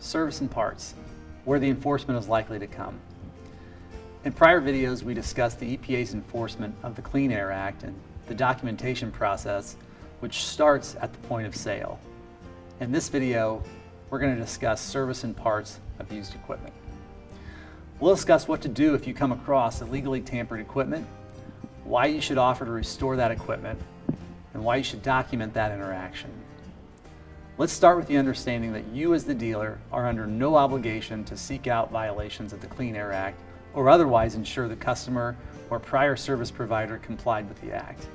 service and parts, where the enforcement is likely to come. In prior videos, we discussed the EPA's enforcement of the Clean Air Act and the documentation process, which starts at the point of sale. In this video, we're going to discuss service and parts of used equipment. We'll discuss what to do if you come across illegally tampered equipment, why you should offer to restore that equipment, and why you should document that interaction. Let's start with the understanding that you as the dealer are under no obligation to seek out violations of the Clean Air Act or otherwise ensure the customer or prior service provider complied with the Act.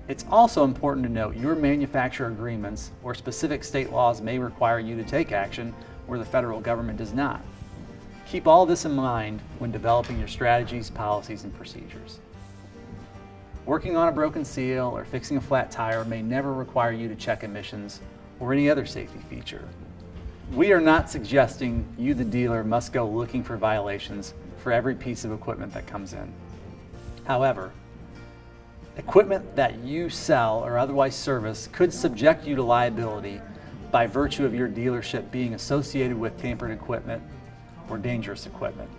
It's also important to note your manufacturer agreements or specific state laws may require you to take action where the federal government does not. Keep all this in mind when developing your strategies, policies, and procedures. Working on a broken seal or fixing a flat tire may never require you to check emissions or any other safety feature. We are not suggesting you, the dealer, must go looking for violations for every piece of equipment that comes in. However, equipment that you sell or otherwise service could subject you to liability by virtue of your dealership being associated with tampered equipment or dangerous equipment.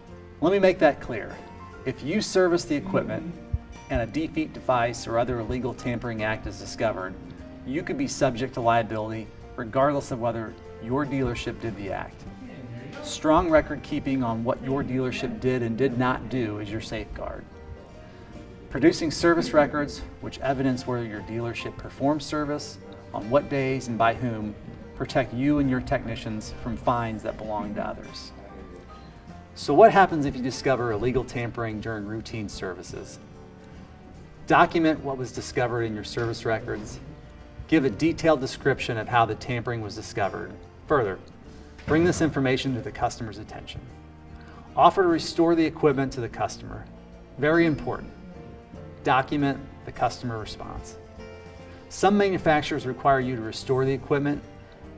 Let me make that clear. If you service the equipment and a defeat device or other illegal tampering act is discovered, you could be subject to liability regardless of whether your dealership did the act. Strong record keeping on what your dealership did and did not do is your safeguard. Producing service records which evidence whether your dealership performed service, on what days and by whom, protect you and your technicians from fines that belong to others. So what happens if you discover illegal tampering during routine services? Document what was discovered in your service records. Give a detailed description of how the tampering was discovered. Further, bring this information to the customer's attention. Offer to restore the equipment to the customer. Very important. Document the customer response. Some manufacturers require you to restore the equipment,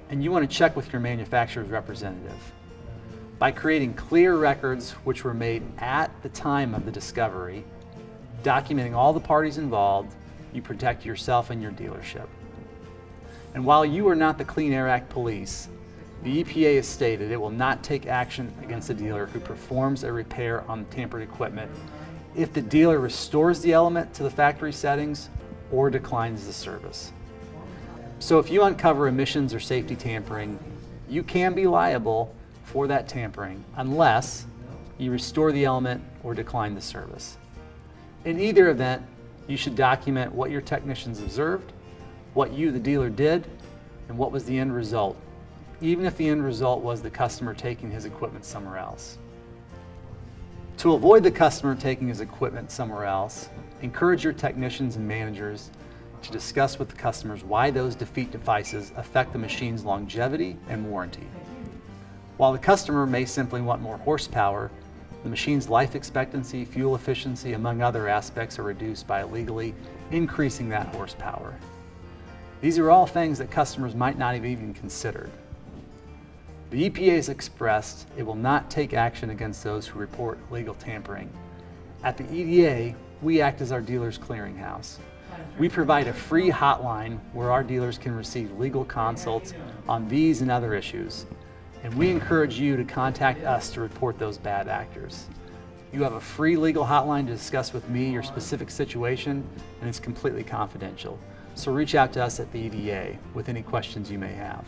and you want to check with your manufacturer's representative. By creating clear records which were made at the time of the discovery, documenting all the parties involved, you protect yourself and your dealership. And while you are not the Clean Air Act police, the EPA has stated it will not take action against a dealer who performs a repair on tampered equipment if the dealer restores the element to the factory settings or declines the service. So if you uncover emissions or safety tampering, you can be liable for that tampering unless you restore the element or decline the service. In either event, you should document what your technicians observed, what you, the dealer, did, and what was the end result, even if the end result was the customer taking his equipment somewhere else. To avoid the customer taking his equipment somewhere else, encourage your technicians and managers to discuss with the customers why those defeat devices affect the machine's longevity and warranty. While the customer may simply want more horsepower, the machine's life expectancy, fuel efficiency, among other aspects are reduced by illegally increasing that horsepower. These are all things that customers might not have even considered. The EPA has expressed it will not take action against those who report illegal tampering. At the EDA, we act as our dealers' clearinghouse. We provide a free hotline where our dealers can receive legal consults on these and other issues. And we encourage you to contact us to report those bad actors. You have a free legal hotline to discuss with me your specific situation, and it's completely confidential. So reach out to us at the EDA with any questions you may have.